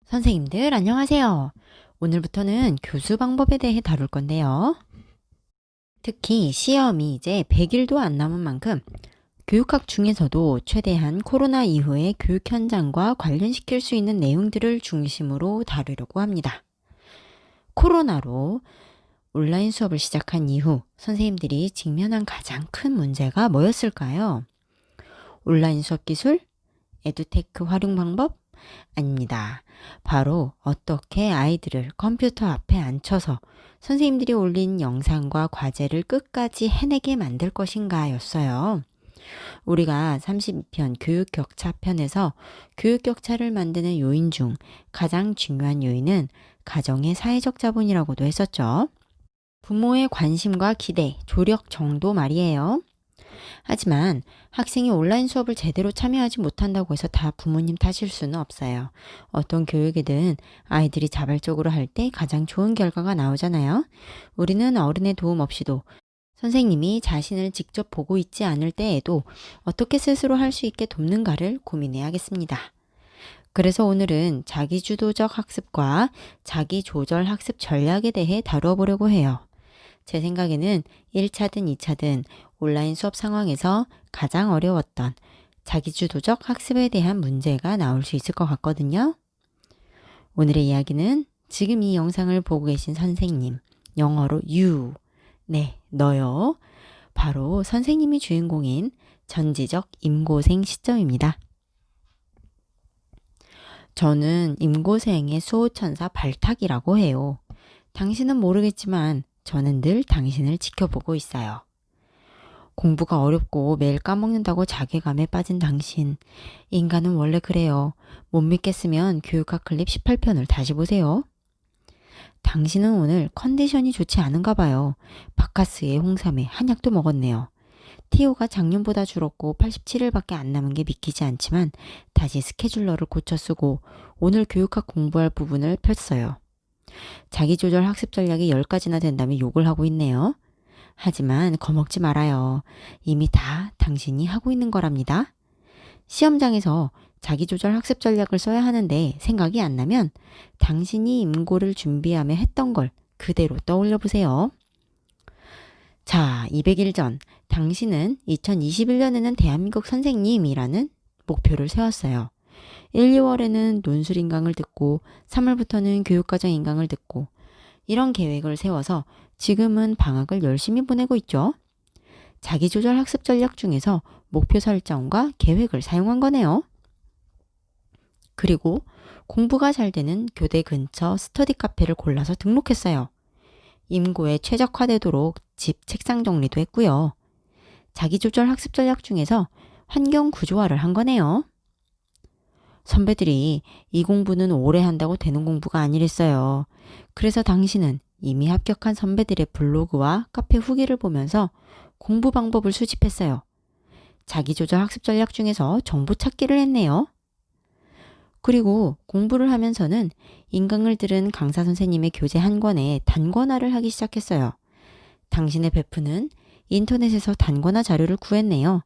선생님들 안녕하세요. 오늘부터는 교수 방법에 대해 다룰 건데요. 특히 시험이 이제 100일도 안 남은 만큼 교육학 중에서도 최대한 코로나 이후의 교육 현장과 관련시킬 수 있는 내용들을 중심으로 다루려고 합니다. 코로나로 온라인 수업을 시작한 이후 선생님들이 직면한 가장 큰 문제가 뭐였을까요? 온라인 수업 기술, 에듀테크 활용 방법? 아닙니다. 바로 어떻게 아이들을 컴퓨터 앞에 앉혀서 선생님들이 올린 영상과 과제를 끝까지 해내게 만들 것인가 였어요. 우리가 32편 교육격차 편에서 교육격차를 만드는 요인 중 가장 중요한 요인은 가정의 사회적 자본이라고도 했었죠. 부모의 관심과 기대, 조력 정도 말이에요. 하지만 학생이 온라인 수업을 제대로 참여하지 못한다고 해서 다 부모님 탓일 수는 없어요. 어떤 교육이든 아이들이 자발적으로 할 때 가장 좋은 결과가 나오잖아요. 우리는 어른의 도움 없이도 선생님이 자신을 직접 보고 있지 않을 때에도 어떻게 스스로 할 수 있게 돕는가를 고민해야겠습니다. 그래서 오늘은 자기주도적 학습과 자기조절 학습 전략에 대해 다루어 보려고 해요. 제 생각에는 1차든 2차든 온라인 수업 상황에서 가장 어려웠던 자기주도적 학습에 대한 문제가 나올 수 있을 것 같거든요. 오늘의 이야기는 지금 이 영상을 보고 계신 선생님, 영어로 you, 네, 너요. 바로 선생님이 주인공인 전지적 임고생 시점입니다. 저는 임고생의 수호천사 발탁이라고 해요. 당신은 모르겠지만 저는 늘 당신을 지켜보고 있어요. 공부가 어렵고 매일 까먹는다고 자괴감에 빠진 당신. 인간은 원래 그래요. 못 믿겠으면 교육학 클립 18편을 다시 보세요. 당신은 오늘 컨디션이 좋지 않은가 봐요. 바카스에 홍삼에 한약도 먹었네요. 티오가 작년보다 줄었고 87일밖에 안 남은 게 믿기지 않지만 다시 스케줄러를 고쳐 쓰고 오늘 교육학 공부할 부분을 폈어요. 자기조절 학습 전략이 10가지나 된다면 욕을 하고 있네요. 하지만 겁먹지 말아요. 이미 다 당신이 하고 있는 거랍니다. 시험장에서 자기조절 학습 전략을 써야 하는데 생각이 안 나면 당신이 임고를 준비하며 했던 걸 그대로 떠올려 보세요. 자, 200일 전 당신은 2021년에는 대한민국 선생님이라는 목표를 세웠어요. 1, 2월에는 논술 인강을 듣고 3월부터는 교육과정 인강을 듣고 이런 계획을 세워서 지금은 방학을 열심히 보내고 있죠. 자기조절 학습 전략 중에서 목표 설정과 계획을 사용한 거네요. 그리고 공부가 잘 되는 교대 근처 스터디 카페를 골라서 등록했어요. 임고에 최적화되도록 집 책상 정리도 했고요. 자기조절 학습 전략 중에서 환경 구조화를 한 거네요. 선배들이 이 공부는 오래 한다고 되는 공부가 아니랬어요. 그래서 당신은 이미 합격한 선배들의 블로그와 카페 후기를 보면서 공부 방법을 수집했어요. 자기조절 학습 전략 중에서 정보 찾기를 했네요. 그리고 공부를 하면서는 인강을 들은 강사 선생님의 교재 한 권에 단권화를 하기 시작했어요. 당신의 베프는 인터넷에서 단권화 자료를 구했네요.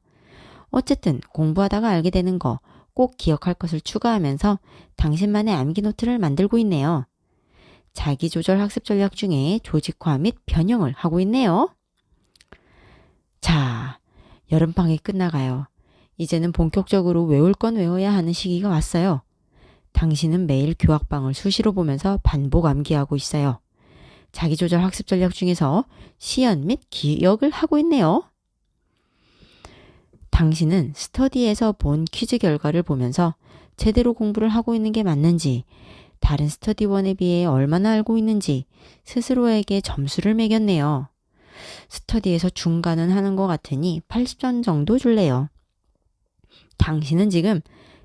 어쨌든 공부하다가 알게 되는 거 꼭 기억할 것을 추가하면서 당신만의 암기 노트를 만들고 있네요. 자기조절 학습 전략 중에 조직화 및 변형을 하고 있네요. 자, 여름방학이 끝나가요. 이제는 본격적으로 외울 건 외워야 하는 시기가 왔어요. 당신은 매일 교학방을 수시로 보면서 반복 암기하고 있어요. 자기조절 학습 전략 중에서 시연 및 기억을 하고 있네요. 당신은 스터디에서 본 퀴즈 결과를 보면서 제대로 공부를 하고 있는 게 맞는지, 다른 스터디원에 비해 얼마나 알고 있는지 스스로에게 점수를 매겼네요. 스터디에서 중간은 하는 것 같으니 80점 정도 줄래요. 당신은 지금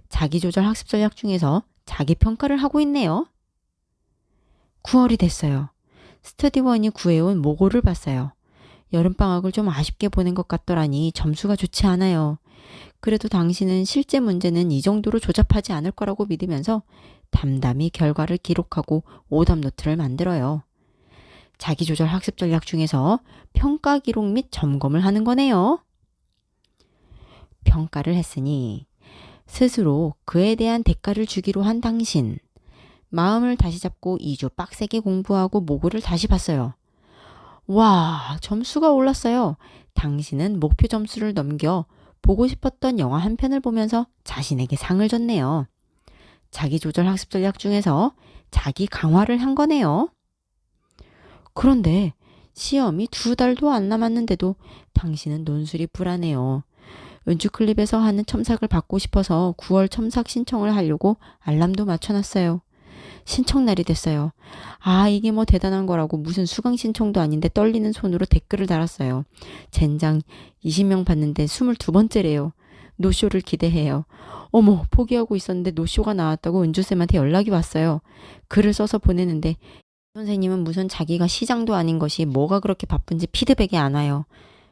자기조절 학습 전략 중에서 자기평가를 하고 있네요. 9월이 됐어요. 스터디원이 구해온 모고를 봤어요. 여름방학을 좀 아쉽게 보낸 것 같더라니 점수가 좋지 않아요. 그래도 당신은 실제 문제는 이 정도로 조잡하지 않을 거라고 믿으면서 담담히 결과를 기록하고 오답 노트를 만들어요. 자기조절 학습 전략 중에서 평가 기록 및 점검을 하는 거네요. 평가를 했으니 스스로 그에 대한 대가를 주기로 한 당신. 마음을 다시 잡고 2주 빡세게 공부하고 모고를 다시 봤어요. 와, 점수가 올랐어요. 당신은 목표 점수를 넘겨 보고 싶었던 영화 한 편을 보면서 자신에게 상을 줬네요. 자기조절 학습 전략 중에서 자기 강화를 한 거네요. 그런데 시험이 2달도 안 남았는데도 당신은 논술이 불안해요. 은주클립에서 하는 첨삭을 받고 싶어서 9월 첨삭 신청을 하려고 알람도 맞춰놨어요. 신청날이 됐어요. 아, 이게 뭐 대단한 거라고 무슨 수강 신청도 아닌데 떨리는 손으로 댓글을 달았어요. 젠장 20명 봤는데 22번째래요. 노쇼를 기대해요. 어머, 포기하고 있었는데 노쇼가 나왔다고 은주쌤한테 연락이 왔어요. 글을 써서 보내는데 선생님은 무슨 자기가 시장도 아닌 것이 뭐가 그렇게 바쁜지 피드백이 안 와요.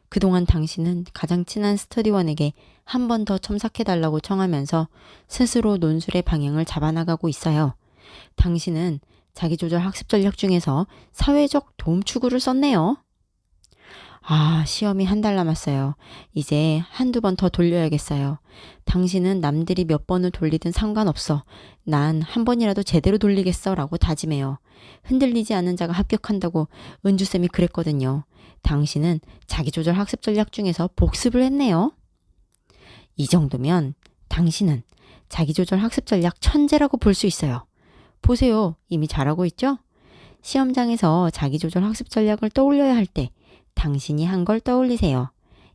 그동안 당신은 가장 친한 스터디원에게 한 번 더 첨삭해달라고 청하면서 스스로 논술의 방향을 잡아나가고 있어요. 당신은 자기조절 학습 전략 중에서 사회적 도움 추구를 썼네요. 아, 시험이 1달 남았어요. 이제 한두 번 더 돌려야겠어요. 당신은 남들이 몇 번을 돌리든 상관없어. 난 한 번이라도 제대로 돌리겠어 라고 다짐해요. 흔들리지 않는 자가 합격한다고 은주쌤이 그랬거든요. 당신은 자기조절 학습 전략 중에서 복습을 했네요. 이 정도면 당신은 자기조절 학습 전략 천재라고 볼 수 있어요. 보세요. 이미 잘하고 있죠? 시험장에서 자기조절 학습 전략을 떠올려야 할 때 당신이 한 걸 떠올리세요.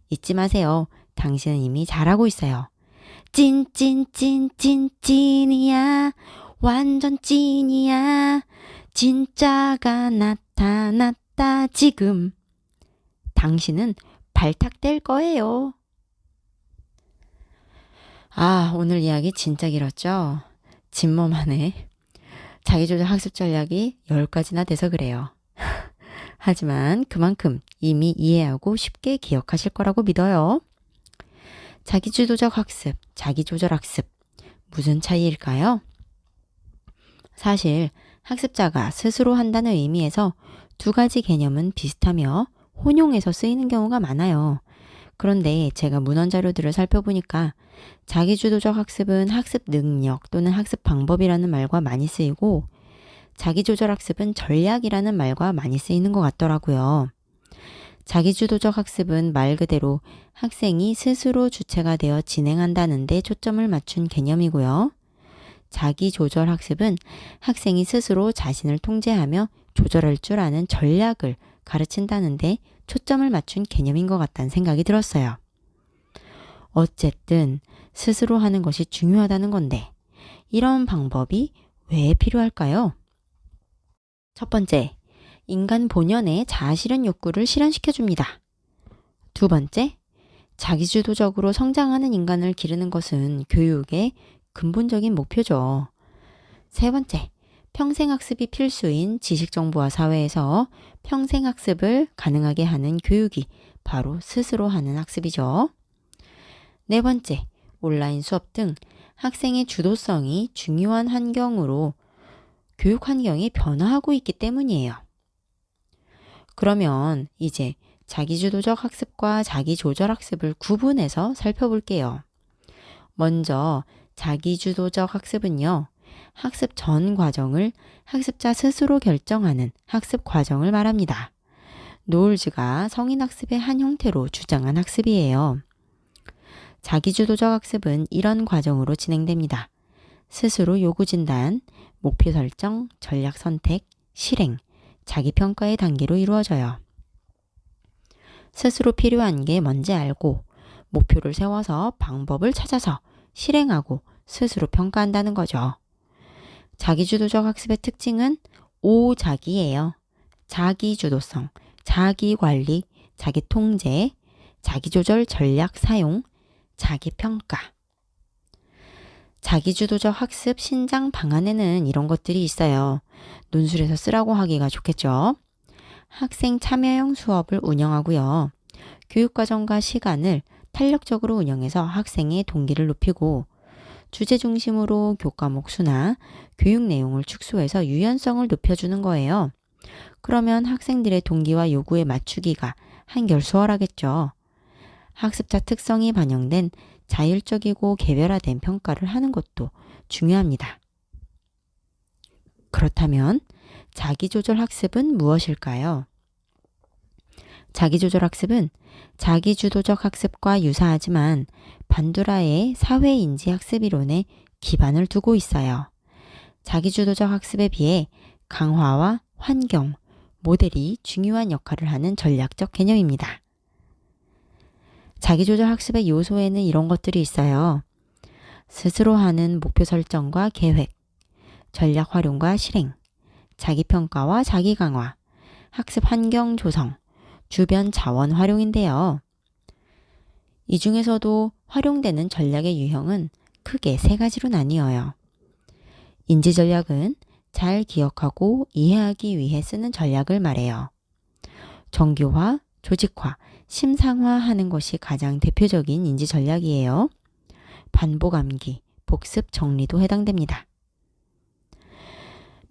잊지 마세요. 당신은 이미 잘하고 있어요. 찐이야. 완전 찐이야. 진짜가 나타났다 지금. 당신은 발탁될 거예요. 아, 오늘 이야기 진짜 길었죠? 진몸만에 자기조절 학습 전략이 10가지나 돼서 그래요. 하지만 그만큼 이미 이해하고 쉽게 기억하실 거라고 믿어요. 자기주도적 학습, 자기조절 학습, 무슨 차이일까요? 사실 학습자가 스스로 한다는 의미에서 2가지 개념은 비슷하며 혼용해서 쓰이는 경우가 많아요. 그런데 제가 문헌 자료들을 살펴보니까 자기주도적 학습은 학습 능력 또는 학습 방법이라는 말과 많이 쓰이고 자기조절 학습은 전략이라는 말과 많이 쓰이는 것 같더라고요. 자기주도적 학습은 말 그대로 학생이 스스로 주체가 되어 진행한다는 데 초점을 맞춘 개념이고요. 자기조절 학습은 학생이 스스로 자신을 통제하며 조절할 줄 아는 전략을 가르친다는 데 초점을 맞춘 개념인 것 같다는 생각이 들었어요. 어쨌든 스스로 하는 것이 중요하다는 건데 이런 방법이 왜 필요할까요? 첫 번째, 인간 본연의 자아실현 욕구를 실현시켜줍니다. 2번째, 자기주도적으로 성장하는 인간을 기르는 것은 교육의 근본적인 목표죠. 3번째, 평생학습이 필수인 지식정보화 사회에서 평생학습을 가능하게 하는 교육이 바로 스스로 하는 학습이죠. 4번째, 온라인 수업 등 학생의 주도성이 중요한 환경으로 교육 환경이 변화하고 있기 때문이에요. 그러면 이제 자기주도적 학습과 자기조절 학습을 구분해서 살펴볼게요. 먼저 자기주도적 학습은요. 학습 전 과정을 학습자 스스로 결정하는 학습 과정을 말합니다. 노을즈가 성인학습의 한 형태로 주장한 학습이에요. 자기주도적 학습은 이런 과정으로 진행됩니다. 스스로 요구 진단, 목표 설정, 전략 선택, 실행, 자기평가의 단계로 이루어져요. 스스로 필요한 게 뭔지 알고 목표를 세워서 방법을 찾아서 실행하고 스스로 평가한다는 거죠. 자기주도적 학습의 특징은 5자기예요. 자기주도성, 자기관리, 자기통제, 자기조절 전략 사용, 자기평가. 자기주도적 학습 신장 방안에는 이런 것들이 있어요. 논술에서 쓰라고 하기가 좋겠죠. 학생 참여형 수업을 운영하고요. 교육과정과 시간을 탄력적으로 운영해서 학생의 동기를 높이고 주제 중심으로 교과목 수나 교육 내용을 축소해서 유연성을 높여주는 거예요. 그러면 학생들의 동기와 요구에 맞추기가 한결 수월하겠죠. 학습자 특성이 반영된 자율적이고 개별화된 평가를 하는 것도 중요합니다. 그렇다면 자기조절 학습은 무엇일까요? 자기조절 학습은 자기주도적 학습과 유사하지만 반두라의 사회인지 학습 이론에 기반을 두고 있어요. 자기주도적 학습에 비해 강화와 환경, 모델이 중요한 역할을 하는 전략적 개념입니다. 자기조절 학습의 요소에는 이런 것들이 있어요. 스스로 하는 목표 설정과 계획, 전략 활용과 실행, 자기평가와 자기강화, 학습 환경 조성, 주변 자원 활용인데요. 이 중에서도 활용되는 전략의 유형은 크게 세 가지로 나뉘어요. 인지 전략은 잘 기억하고 이해하기 위해 쓰는 전략을 말해요. 정교화, 조직화, 심상화하는 것이 가장 대표적인 인지 전략이에요. 반복 암기, 복습 정리도 해당됩니다.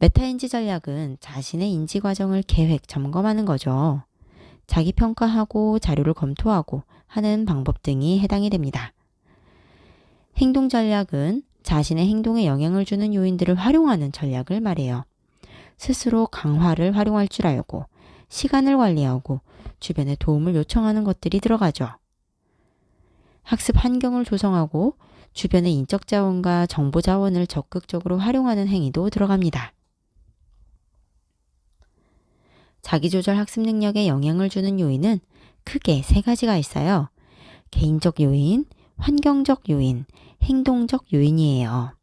메타인지 전략은 자신의 인지 과정을 계획, 점검하는 거죠. 자기 평가하고 자료를 검토하고 하는 방법 등이 해당이 됩니다. 행동 전략은 자신의 행동에 영향을 주는 요인들을 활용하는 전략을 말해요. 스스로 강화를 활용할 줄 알고 시간을 관리하고 주변에 도움을 요청하는 것들이 들어가죠. 학습 환경을 조성하고 주변의 인적 자원과 정보 자원을 적극적으로 활용하는 행위도 들어갑니다. 자기조절 학습 능력에 영향을 주는 요인은 크게 세 가지가 있어요. 개인적 요인, 환경적 요인, 행동적 요인이에요.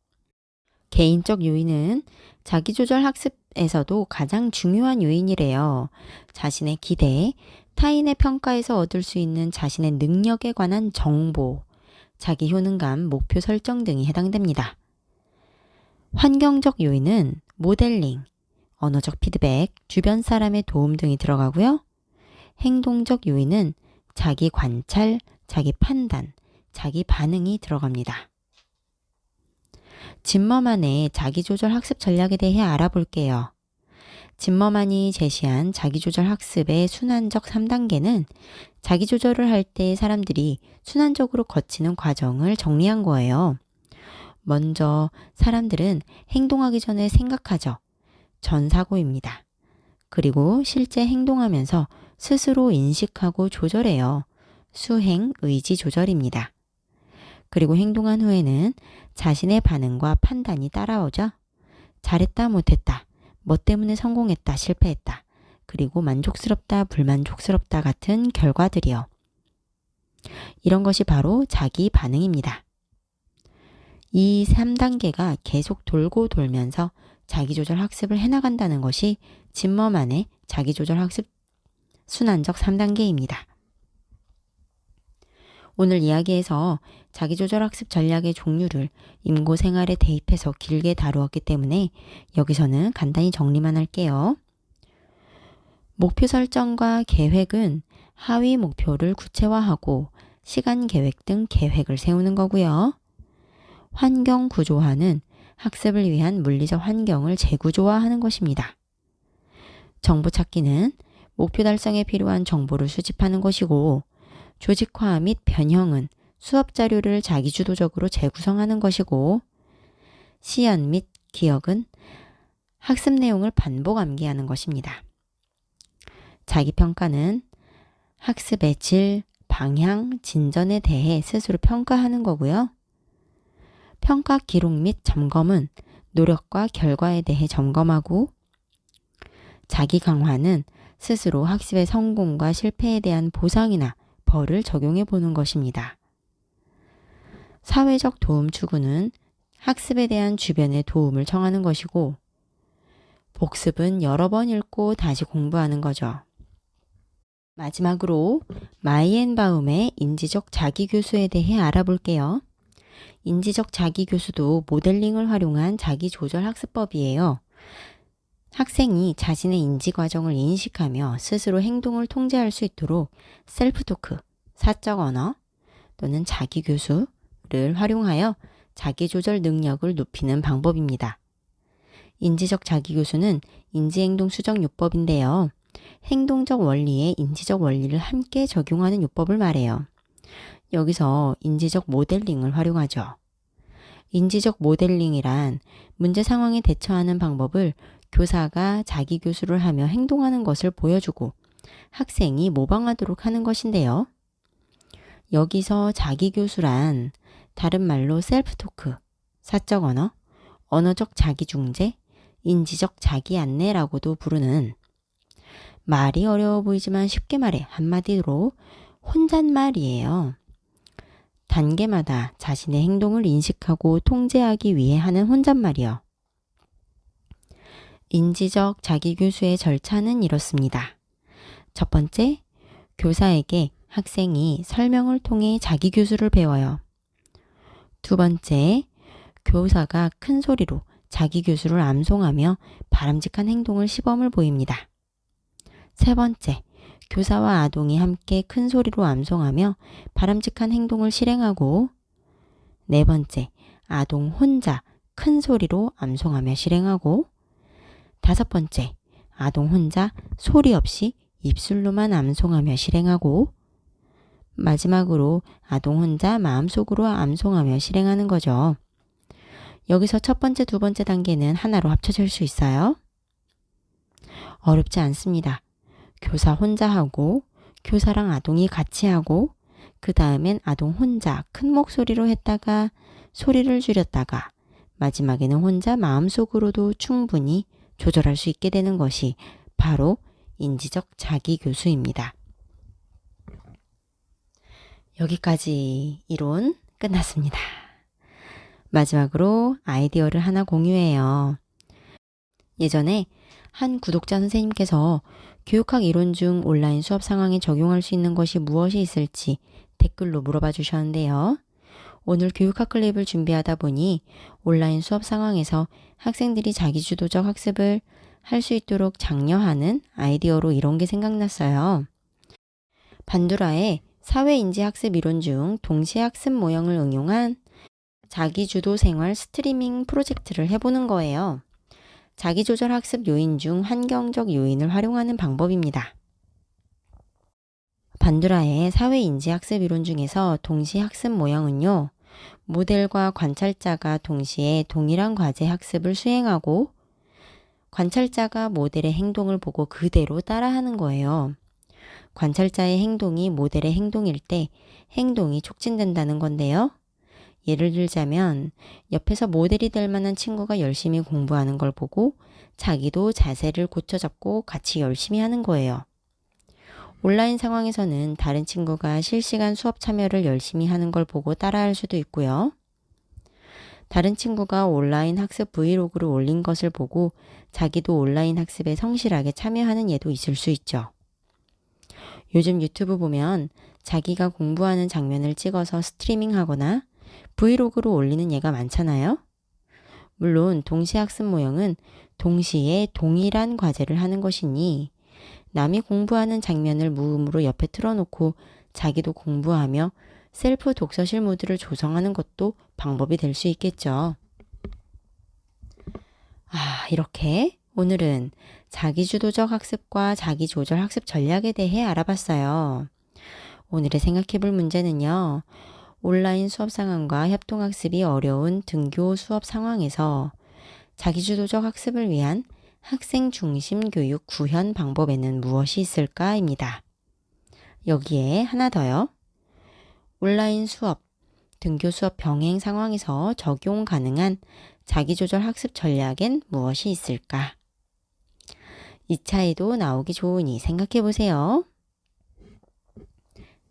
개인적 요인은 자기조절 학습에서도 가장 중요한 요인이래요. 자신의 기대, 타인의 평가에서 얻을 수 있는 자신의 능력에 관한 정보, 자기 효능감, 목표 설정 등이 해당됩니다. 환경적 요인은 모델링, 언어적 피드백, 주변 사람의 도움 등이 들어가고요. 행동적 요인은 자기 관찰, 자기 판단, 자기 반응이 들어갑니다. 짐머만의 자기조절 학습 전략에 대해 알아볼게요. 짐머만이 제시한 자기조절 학습의 순환적 3단계는 자기조절을 할 때 사람들이 순환적으로 거치는 과정을 정리한 거예요. 먼저 사람들은 행동하기 전에 생각하죠. 전사고입니다. 그리고 실제 행동하면서 스스로 인식하고 조절해요. 수행, 의지 조절입니다. 그리고 행동한 후에는 자신의 반응과 판단이 따라오죠. 잘했다, 못했다, 뭐 때문에 성공했다, 실패했다, 그리고 만족스럽다, 불만족스럽다 같은 결과들이요. 이런 것이 바로 자기 반응입니다. 이 3단계가 계속 돌고 돌면서 자기조절 학습을 해나간다는 것이 짐머만의 자기조절 학습 순환적 3단계입니다. 오늘 이야기에서 자기조절 학습 전략의 종류를 임고 생활에 대입해서 길게 다루었기 때문에 여기서는 간단히 정리만 할게요. 목표 설정과 계획은 하위 목표를 구체화하고 시간 계획 등 계획을 세우는 거고요. 환경 구조화는 학습을 위한 물리적 환경을 재구조화하는 것입니다. 정보 찾기는 목표 달성에 필요한 정보를 수집하는 것이고, 조직화 및 변형은 수업 자료를 자기주도적으로 재구성하는 것이고, 시연 및 기억은 학습 내용을 반복 암기하는 것입니다. 자기평가는 학습의 질, 방향, 진전에 대해 스스로 평가하는 거고요. 평가 기록 및 점검은 노력과 결과에 대해 점검하고, 자기 강화는 스스로 학습의 성공과 실패에 대한 보상이나 벌을 적용해 보는 것입니다. 사회적 도움 추구는 학습에 대한 주변의 도움을 청하는 것이고, 복습은 여러 번 읽고 다시 공부하는 거죠. 마지막으로 마이엔바움의 인지적 자기교수에 대해 알아볼게요. 인지적 자기교수도 모델링을 활용한 자기조절 학습법이에요. 학생이 자신의 인지 과정을 인식하며 스스로 행동을 통제할 수 있도록 셀프토크, 사적 언어 또는 자기교수를 활용하여 자기조절 능력을 높이는 방법입니다. 인지적 자기교수는 인지행동 수정 요법인데요. 행동적 원리에 인지적 원리를 함께 적용하는 요법을 말해요. 여기서 인지적 모델링을 활용하죠. 인지적 모델링이란 문제 상황에 대처하는 방법을 교사가 자기 교수를 하며 행동하는 것을 보여주고 학생이 모방하도록 하는 것인데요. 여기서 자기 교수란 다른 말로 셀프 토크, 사적 언어, 언어적 자기 중재, 인지적 자기 안내라고도 부르는 말이 어려워 보이지만 쉽게 말해 한마디로 혼잣말이에요. 단계마다 자신의 행동을 인식하고 통제하기 위해 하는 혼잣말이요. 인지적 자기 교수의 절차는 이렇습니다. 첫 번째, 교사에게 학생이 설명을 통해 자기 교수를 배워요. 두 번째, 교사가 큰 소리로 자기 교수를 암송하며 바람직한 행동을 시범을 보입니다. 세 번째, 교사와 아동이 함께 큰 소리로 암송하며 바람직한 행동을 실행하고, 네 번째, 아동 혼자 큰 소리로 암송하며 실행하고, 다섯 번째, 아동 혼자 소리 없이 입술로만 암송하며 실행하고, 마지막으로 아동 혼자 마음속으로 암송하며 실행하는 거죠. 여기서 첫 번째, 두 번째 단계는 하나로 합쳐질 수 있어요. 어렵지 않습니다. 교사 혼자 하고, 교사랑 아동이 같이 하고, 그 다음엔 아동 혼자 큰 목소리로 했다가 소리를 줄였다가 마지막에는 혼자 마음속으로도 충분히 조절할 수 있게 되는 것이 바로 인지적 자기 교수입니다. 여기까지 이론 끝났습니다. 마지막으로 아이디어를 하나 공유해요. 예전에 한 구독자 선생님께서 교육학 이론 중 온라인 수업 상황에 적용할 수 있는 것이 무엇이 있을지 댓글로 물어봐 주셨는데요. 오늘 교육학 클립을 준비하다 보니 온라인 수업 상황에서 학생들이 자기주도적 학습을 할 수 있도록 장려하는 아이디어로 이런 게 생각났어요. 반두라의 사회인지학습 이론 중 동시학습 모형을 응용한 자기주도 생활 스트리밍 프로젝트를 해보는 거예요. 자기조절 학습 요인 중 환경적 요인을 활용하는 방법입니다. 반두라의 사회인지학습 이론 중에서 동시학습 모형은요, 모델과 관찰자가 동시에 동일한 과제 학습을 수행하고 관찰자가 모델의 행동을 보고 그대로 따라하는 거예요. 관찰자의 행동이 모델의 행동일 때 행동이 촉진된다는 건데요. 예를 들자면 옆에서 모델이 될 만한 친구가 열심히 공부하는 걸 보고 자기도 자세를 고쳐잡고 같이 열심히 하는 거예요. 온라인 상황에서는 다른 친구가 실시간 수업 참여를 열심히 하는 걸 보고 따라할 수도 있고요. 다른 친구가 온라인 학습 브이로그를 올린 것을 보고 자기도 온라인 학습에 성실하게 참여하는 예도 있을 수 있죠. 요즘 유튜브 보면 자기가 공부하는 장면을 찍어서 스트리밍하거나 브이로그로 올리는 예가 많잖아요. 물론 동시학습 모형은 동시에 동일한 과제를 하는 것이니 남이 공부하는 장면을 무음으로 옆에 틀어놓고 자기도 공부하며 셀프 독서실 모드를 조성하는 것도 방법이 될 수 있겠죠. 이렇게 오늘은 자기주도적 학습과 자기조절 학습 전략에 대해 알아봤어요. 오늘의 생각해볼 문제는요. 온라인 수업 상황과 협동학습이 어려운 등교 수업 상황에서 자기주도적 학습을 위한 학생 중심 교육 구현 방법에는 무엇이 있을까입니다. 여기에 하나 더요. 온라인 수업, 등교 수업 병행 상황에서 적용 가능한 자기조절 학습 전략엔 무엇이 있을까? 2차에도 나오기 좋으니 생각해 보세요.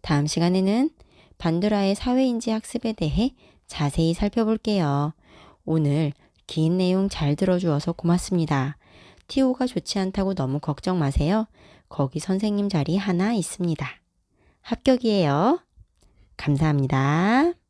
다음 시간에는 반두라의 사회인지 학습에 대해 자세히 살펴볼게요. 오늘 긴 내용 잘 들어주어서 고맙습니다. TO가 좋지 않다고 너무 걱정 마세요. 거기 선생님 자리 하나 있습니다. 합격이에요. 감사합니다.